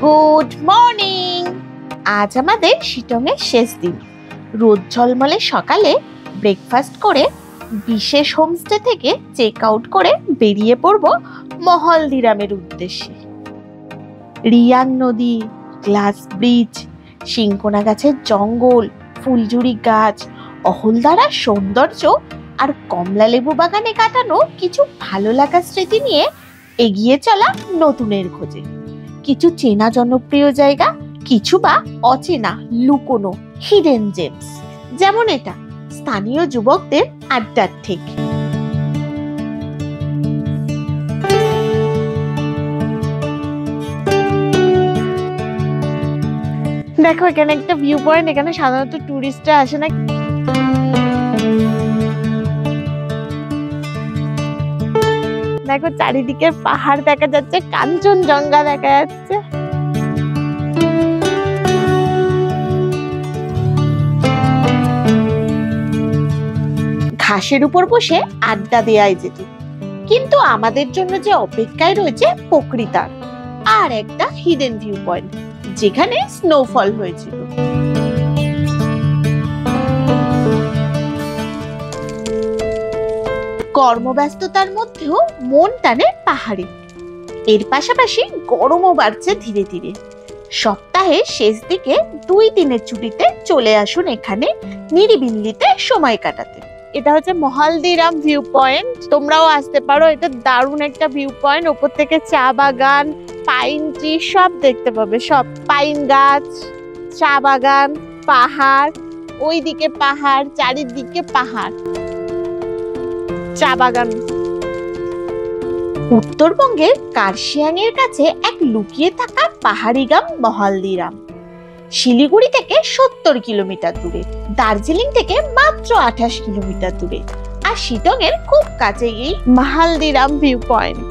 Good morning. আজ আমাদের শিটংয়ের শেষ দিন। রোদ ঝলমলে সকালে ব্রেকফাস্ট করে বিশেষ হোমস্টে থেকে চেক আউট করে বেরিয়ে পড়ব মহলদিরামের উদ্দেশ্যে। রিয়াং নদী, গ্লাস ব্রিজ, সিংকোনা গাছের জঙ্গল, ফুলঝুরি গাছ, অহলদারার সৌন্দর্য আর কমলা লেবু বাগানে কাটানো কিছু ভালো লাগা স্মৃতি নিয়ে এগিয়ে চলা নতুনের খোঁজে। কিছু চেনা জনপ্রিয় জায়গা, কিছু বা অচেনা লুকোনো হিডেন জেমস, যেমন এটা স্থানীয় যুবকদের আড্ডার ঠেক। দেখো এখানে একটা ভিউ পয়েন্ট, এখানে সাধারণত টুরিস্টরা আসে না। দেখো চারিদিকে পাহাড় দেখা যাচ্ছে, কাঞ্চনজঙ্ঘা দেখা যাচ্ছে। ঘাসের উপর বসে আড্ডা দেওয়াই যেত, কিন্তু আমাদের জন্য যে অপেক্ষায় রয়েছে প্রকৃতার আর একটা হিডেন ভিউ পয়েন্ট, যেখানে স্নোফল হয়েছিল। কর্মব্যস্ততার মধ্যেও মন টানে পাহাড়ে। এর পাশাপাশি গরমও বাড়ছে ধীরে ধীরে। সপ্তাহের শেষ দিকে 2 দিনের ছুটিতে চলে আসুন এখানে নিরিবিলিতে সময় কাটাতে। এটা হচ্ছে মহলদিরাম ভিউ পয়েন্ট, তোমরাও আসতে পারো। এটা দারুণ একটা ভিউ পয়েন্ট। ওপর থেকে চা বাগান, পাইন ট্রি সব দেখতে পাবে, সব পাইন গাছ, চা বাগান, পাহাড়, ওইদিকে পাহাড়, চারিদিকে পাহাড়, চা বাগান। উত্তরবঙ্গের কার্শিয়াং এর কাছে এক লুকিয়ে থাকা পাহাড়ি গ্রাম মহলদিরাম। শিলিগুড়ি থেকে 70 কিলোমিটার দূরে, দার্জিলিং থেকে মাত্র 28 কিলোমিটার দূরে, আর শিটং এর খুব কাছে এই মহলদিরাম ভিউ পয়েন্ট।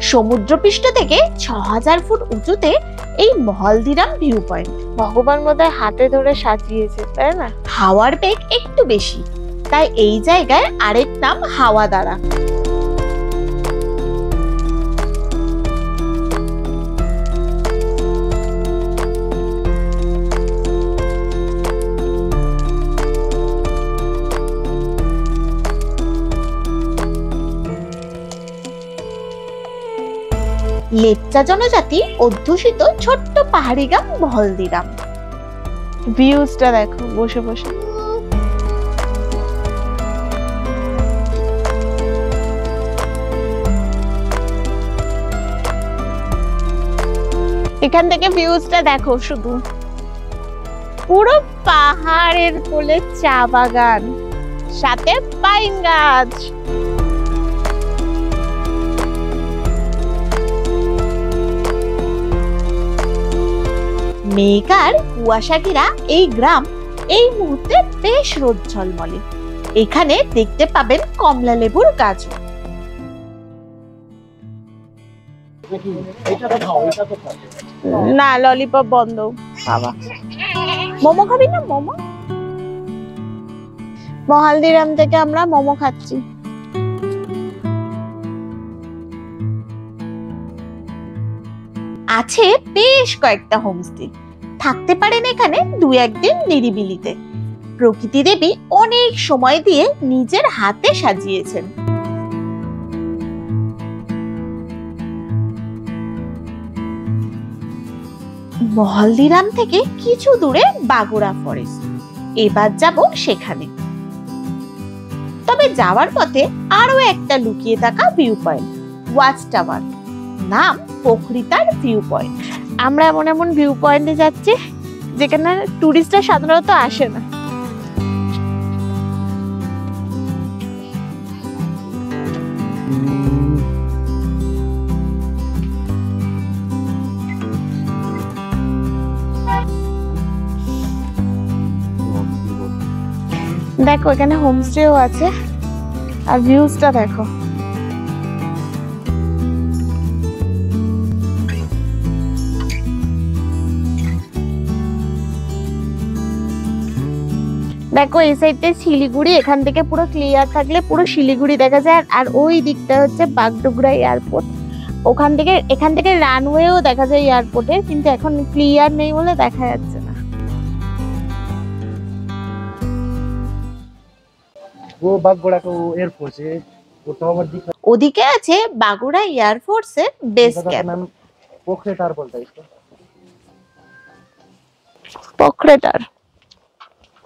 সমুদ্রপৃষ্ঠ থেকে 6000 ফুট উঁচুতে এই মহলদিরাম ভিউ পয়েন্ট। ভগবান বোধহয় হাতে ধরে সাজিয়েছে, তাই না? হাওয়ার বেগ একটু বেশি, তাই এই জায়গায় আরেক নাম হাওয়াদারা। লেপচা জনজাতি অধ্যুষিত ছোট্ট পাহাড়ি গ্রাম মহলদিরাম। ভিউজটা দেখো বসে বসে। এখান থেকে ভিউজটা দেখো, শুধু পুরো পাহাড়ের কোলে চা বাগান, সাথে পাইন গাছ। মেঘ আর কুয়াশা ঘেরা এই গ্রাম এই মুহূর্তে বেশ রোদ ঝলমলে। এখানে দেখতে পাবেন কমলা লেবুর গাছও। না, ললিপপ বন্ধ। বাবা মোমো খাবি না? মোমো। মহলদিরাম থেকে আমরা মোমো খাচ্ছি। আছে বেশ কয়েকটা হোমস্টে, থাকতে পারেন এখানে 2-1 দিন নিরিবিলিতে। প্রকৃতি দেবী অনেক সময় দিয়ে নিজের হাতে সাজিয়েছেন। মহলদিরাম থেকে কিছু দূরে বাগোড়া ফরেস্ট, এবার যাব সেখানে। তবে যাওয়ার পথে আরো একটা লুকিয়ে থাকা ভিউ পয়েন্ট, ওয়াচ টাওয়ার, নাম প্রকৃতার ভিউ পয়েন্ট। আমরা এমন এমন ভিউ পয়েন্টে যাচ্ছি যেখানে টুরিস্টরা সাধারণত আসে না। দেখো এখানে হোমস্টেও আছে, আর ভিউজটা দেখো। দেখো এই সাইডে শিলিগুড়ি, এখান থেকে পুরো ক্লিয়ার থাকলে পুরো শিলিগুড়ি দেখা যায়। আর ওই দিকটা হচ্ছে বাগডোগরা এয়ারপোর্ট। এখান থেকে রানওয়েও দেখা যায় এয়ারপোর্টে, কিন্তু এখন ক্লিয়ার নেই বলে দেখা যাচ্ছে না। ওদিকে আছে বাগুড়া এয়ারফোর্সের বেস ক্যাম্প। पोखरेटार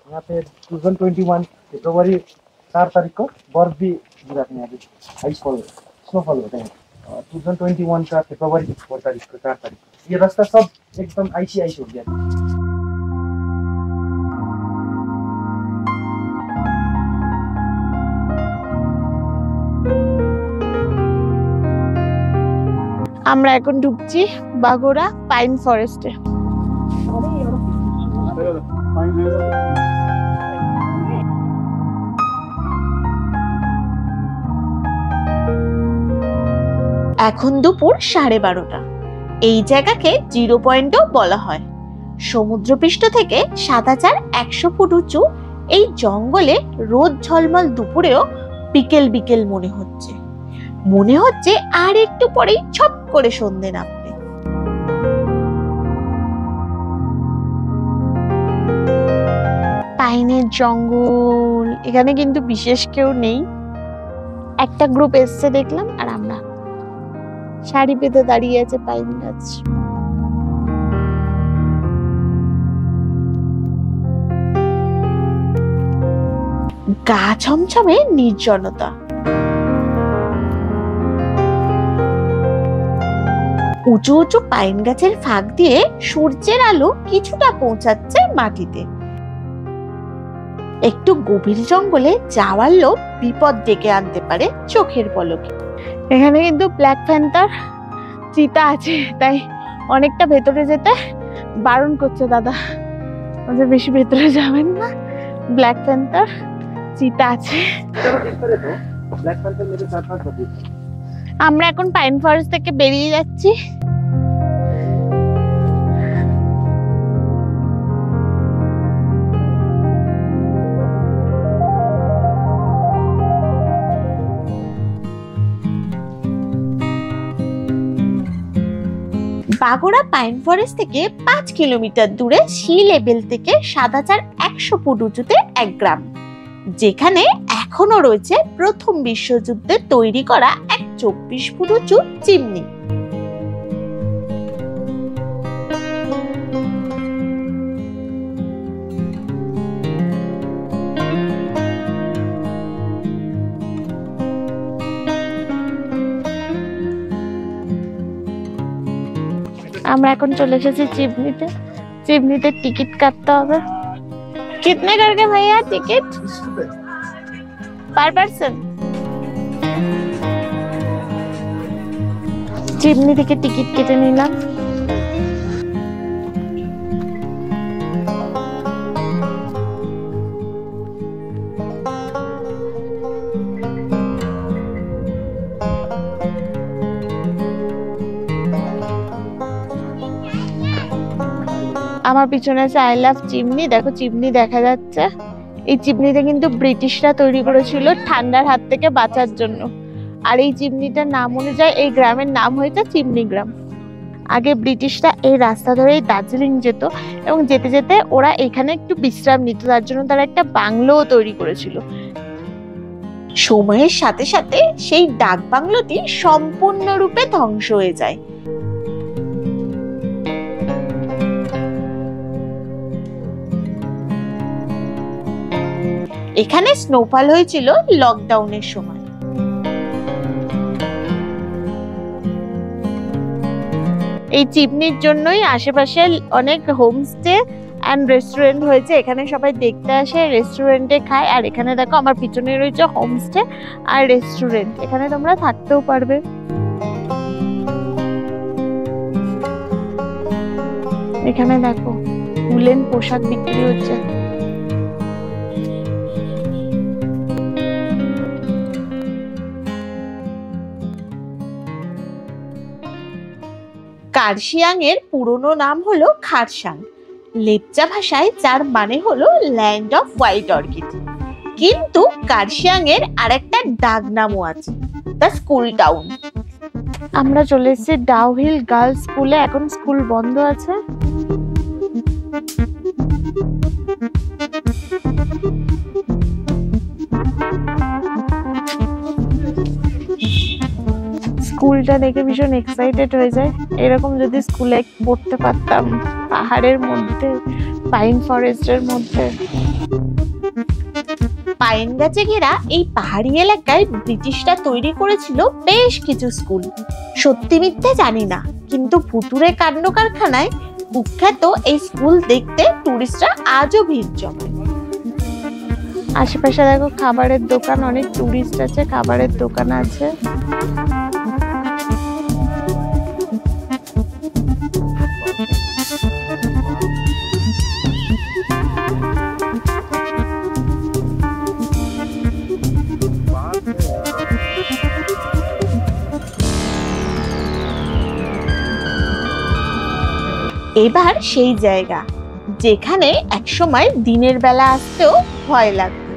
यहाँ पे 2021 फरवरी 4 तारीख को बर्फ भी गिरा था। यहाँ पे आइसफॉल स्नोफॉल होता है 2021 का फरवरी 4 तारीख को 4 तारीख को ये रास्ता सब एकदम आइसी आइस हो गया। আমরা এখন ঢুকছি বাগুড়া পাইন ফরেস্টে। এখন দুপুর 12:30। এই জায়গাকে 0 পয়েন্টও বলা হয়। সমুদ্রপৃষ্ঠ থেকে 7100 ফুট উঁচু এই জঙ্গলে রোদ ঝলমল দুপুরেও বিকেল বিকেল মনে হচ্ছে আর একটু পরেই ছপ করে সন্ধে নামবে। পাইনের জঙ্গল, এখানে কিন্তু বিশেষ কেউ নেই। একটা গ্রুপ এসছে দেখলাম, আর আমরা শাড়ি পেতে দাঁড়িয়ে আছে পাইন গাছ। গা ছমছমে নির্জনতা। উঁচু উঁচু পাইন গাছের ফাঁক দিয়ে সূর্যের আলো কিছুটা পৌঁছাচ্ছে মাটিতে। একটু গভীর জঙ্গলে যাওয়ার লোক বিপদ ডেকে আনতে পারে চোখের পলকে। এখানে কিন্তু ব্ল্যাক প্যান্থার চিতা আছে, তাই অনেকটা ভেতরে যেতে বারণ করছে দাদা, বেশি ভেতরে যাবেন না। ব্ল্যাক প্যান্থার চিতা আছে। আমরা এখন পাইন ফরেস্ট থেকে বেরিয়ে যাচ্ছি। বাগুড়া পাইন ফরেস্ট থেকে 5 কিলোমিটার দূরে সি লেভেল থেকে 7100 ফুট উঁচুতে এক গ্রাম, যেখানে এখনো রয়েছে প্রথম বিশ্বযুদ্ধে তৈরি করা এক 24 ফুট উঁচু চিমনি। আমরা এখন চলে এসেছি চিমনিতে টিকিট কাটতে হবে। कितने करके भैया टिकट पर पर्सन? चिमनी থেকে টিকিট কেটে নিলাম। আমার পিছনে আছে আই লাভ চিমনি। দেখো চিমনি দেখা যাচ্ছে। এই চিমনিটা কিন্তু ব্রিটিশরা তৈরি করেছিল ঠান্ডার হাত থেকে বাঁচার জন্য। আর এই চিমনিটার নাম অনুযায়ী এই গ্রামের নাম হয়েছে চিমনি গ্রাম। আগে ব্রিটিশরা এই রাস্তা ধরেই দার্জিলিং যেত, এবং যেতে যেতে ওরা এখানে একটু বিশ্রাম নিত, তার জন্য তারা একটা বাংলোও তৈরি করেছিল। সময়ের সাথে সাথে সেই ডাক বাংলোটি সম্পূর্ণরূপে ধ্বংস হয়ে যায়। এখানে স্নোফল হয়েছিল লকডাউনের সময়। এই চিমনির জন্যই আশেপাশে অনেক হোমস্টে এন্ড রেস্টুরেন্ট হয়েছে। এখানে সবাই দেখতে আসে, রেস্টুরেন্টে খায়। আর এখানে দেখো আমার পিছনে রয়েছে হোমস্টে আর রেস্টুরেন্ট, এখানে তোমরা থাকতেও পারবে। এখানে দেখো উলেন পোশাক বিক্রি হচ্ছে। কার্শিয়াং এর পুরনো নাম হলো খারসাং। লেপচা ভাষায় যার মানে হলো ল্যান্ড অফ হোয়াইট অর্কিড, কিন্তু কার্শিয়াং এর আরেকটা ডাক নামও আছে, দ্য স্কুল টাউন। আমরা চলে এসেছি ডাউহিল গার্লস স্কুলে, এখন স্কুল বন্ধ আছে। স্কুলটা দেখে ভীষণ এক্সাইটেড হয়ে যায়, এরকম যদি স্কুলে পড়তে পারতাম, পাহাড়ের মধ্যে, পাইন ফরেস্টের মধ্যে। পাইন গাছে ঘেরা এই পাহাড়ি এলাকায় ব্রিটিশরা তৈরি করেছিল বেশ কিছু স্কুল। সত্যি মিথ্যে জানি না, কিন্তু ভুতুড়ে কাণ্ড কারখানায় কুখ্যাত এই স্কুল দেখতে টুরিস্টরা আজও ভিড় জমায়। আশেপাশে দেখো খাবারের দোকান, অনেক টুরিস্ট আছে, খাবারের দোকান আছে। এবার সেই জায়গা যেখানে একসময় দিনের বেলা আসতেও ভয় লাগতো,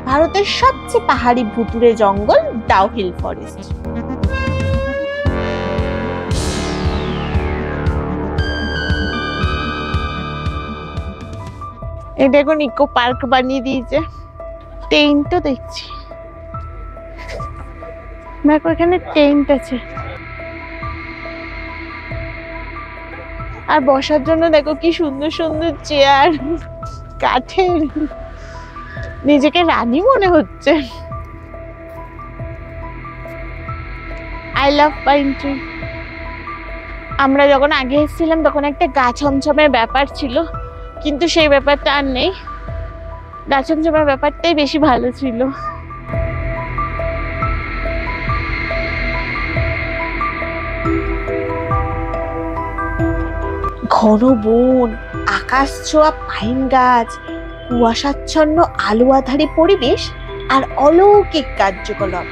ভারতের সবচেয়ে পাহাড়ি ভুতুড়ে জঙ্গল ডাউহিল ফরেস্ট। এটা এখন ইকো পার্ক বানিয়ে দিয়েছে, টেন্টও দেখছি, দেখো এখানে টেন্ট আছে। আর বসার জন্য দেখো কি সুন্দর সুন্দর চেয়ার, কাঠের, নিজেকে রানী মনে হচ্ছে। I love pine tree. আমরা যখন আগে এসেছিলাম তখন একটা গা ছমছমের ব্যাপার ছিল, কিন্তু সেই ব্যাপারটা আর নেই। গা ছমছমের ব্যাপারটাই বেশি ভালো ছিল। ঘন বন, আকাশ ছোঁয়া পাইন গাছ, কুয়াশাচ্ছন্ন আলো আঁধারি পরিবেশ আর অলৌকিক কার্যকলাপ,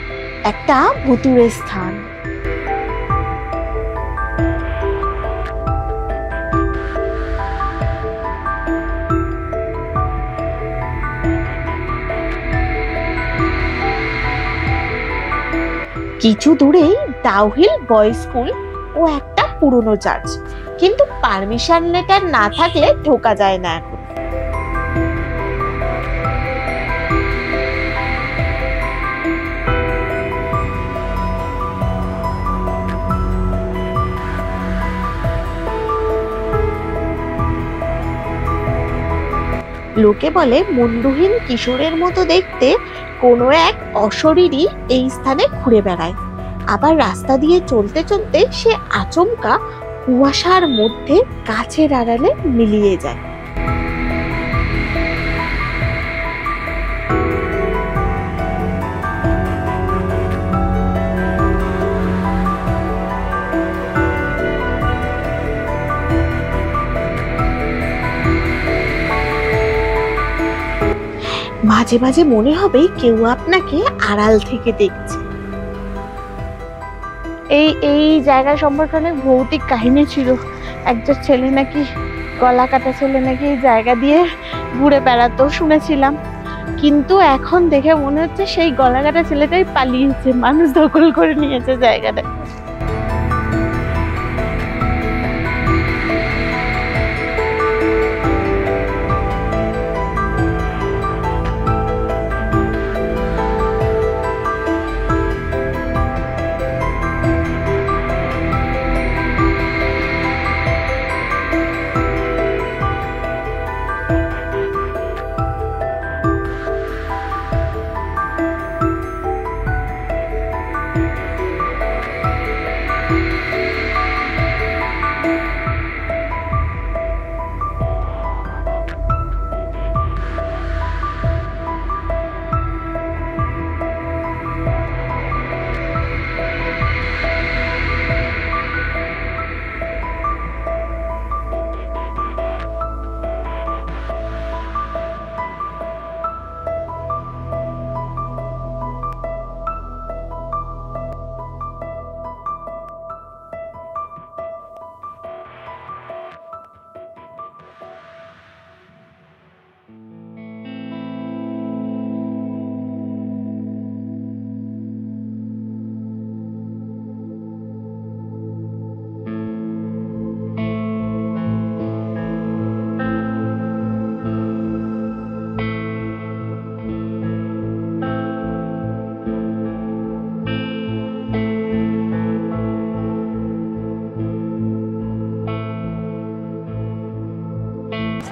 একটা ভুতুড়ে স্থান। কিছু দূরেই ডাউহিল বয়েজ স্কুল ও একটা পুরনো চার্চ, কিন্তু পারমিশন লেটার না থাকলে ঢোকা যায় না এখন। লোকে বলে মুন্ডুহীন কিশোরের মতো দেখতে কোনো এক অশরীরী এই স্থানে ঘুরে বেড়ায়, আবার রাস্তা দিয়ে চলতে চলতে সে আচমকা কুয়াশার মধ্যে গাছের আড়ালে মিলিয়ে যায়। মাঝে মাঝে মনে হবে কেউ আপনাকে আড়াল থেকে দেখছে। এই জায়গা সম্পর্কে অনেক ভৌতিক কাহিনী ছিল। একটা ছেলে নাকি, গলা কাটা ছেলে নাকি এই জায়গা দিয়ে ঘুরে বেড়াতো শুনেছিলাম, কিন্তু এখন দেখে মনে হচ্ছে সেই গলা কাটা ছেলেটাই পালিয়েছে, মানুষ দখল করে নিয়েছে জায়গাটা।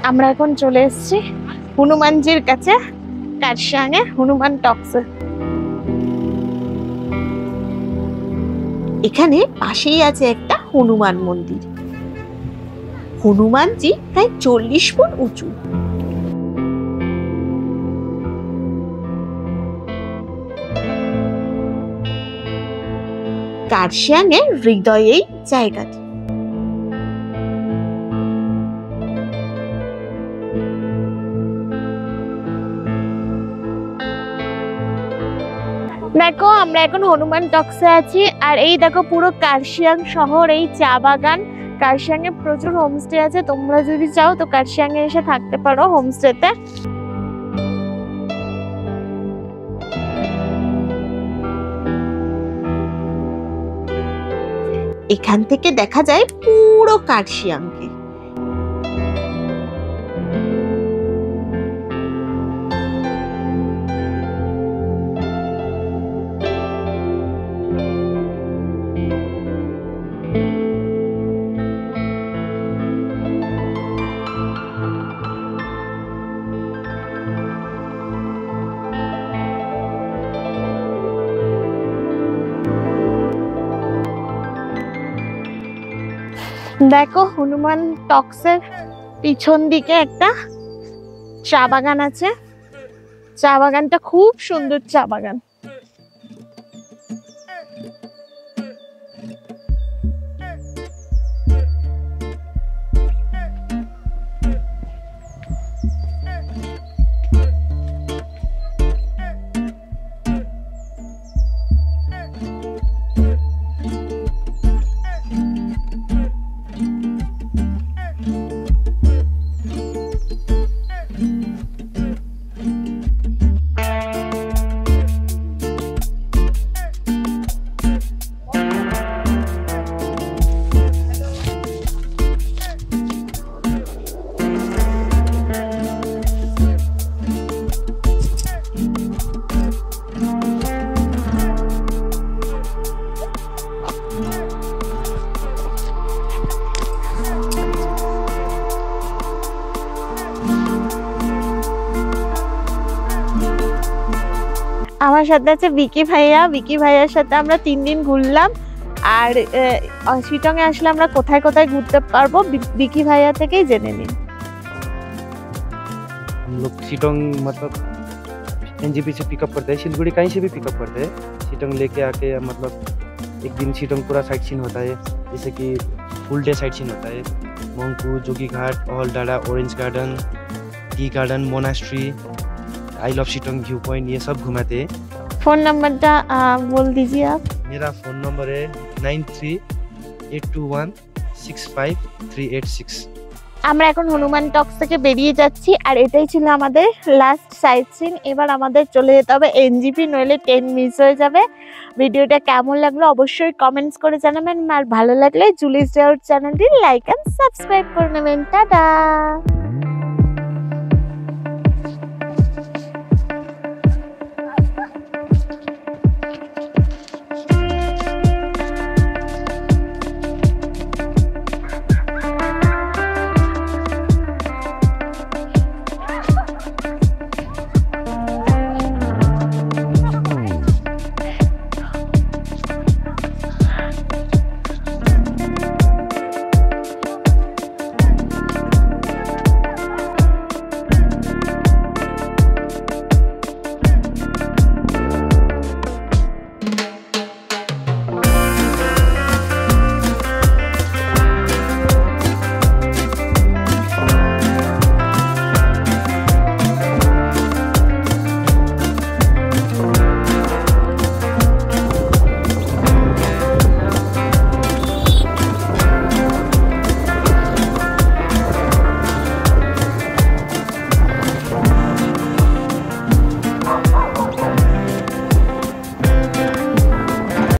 আমরা এখন চলে এসেছি হনুমানজির কাছে, কার্শিয়াংয়ে হনুমান টক্সে। এখানে পাশেই আছে একটা হনুমান মন্দির। হনুমানজি প্রায় 40 ফুট উঁচু। কার্শিয়াংয়ের হৃদয়েই জায়গাটি। দেখো আমরা এখন হনুমান টক্সে আছি, আর এই দেখো পুরো কার্শিয়াং শহর, এই চা বাগান। কার্শিয়াংয়ে প্রচুর হোমস্টে আছে, তোমরা যদি চাও তো কার্শিয়াংয়ে এসে থাকতে পারো হোমস্টেতে। এখান থেকে দেখা যায় পুরো কার্শিয়াংকে। দেখো হনুমান টক্সের পিছন দিকে একটা চা বাগান আছে। চা বাগানটা খুব সুন্দর চা বাগান। আমার সাথে আছে বিকি ভাইয়া। বিকি ভাইয়ার সাথে আমরা 3 দিন ঘুরলাম। আর শিটং এ আসলে আমরা কোথায় কোথায় ঘুরতে পারবো বিকি ভাইয়া থেকেই জেনে নিন। हम लोग शिटोंग मतलब एनजीपी से पिकअप करते हैं, सिलगुड़ी कहीं से भी पिकअप करते हैं। शिटोंग लेके आके मतलब एक दिन शिटोंग पूरा साइट सीन होता है, जैसे कि फुल डे साइट सीन होता है। मोंगपू, जोगी घाट, ऑल डाडा, orange garden, tea garden, monastery, I love Sittong view point, ये सब घुमाते हैं। फोन नंबरটা बोल दीजिए आप। मेरा फ़ोन नंबर है 9382165386। আমরা এখন হনুমান টক্স থেকে বেরিয়ে যাচ্ছি, আর এটাই ছিল আমাদের লাস্ট সাইট সিন। এবার আমাদের চলে যেতে হবে এনজিপি, নইলে ট্রেন মিস হয়ে যাবে। ভিডিওটা কেমন লাগলো অবশ্যই কমেন্টস করে জানাবেন, আর ভালো লাগলে জুলিস ডে আউট চ্যানেলটি লাইক এন্ড সাবস্ক্রাইব করে নেবেন। টাটা।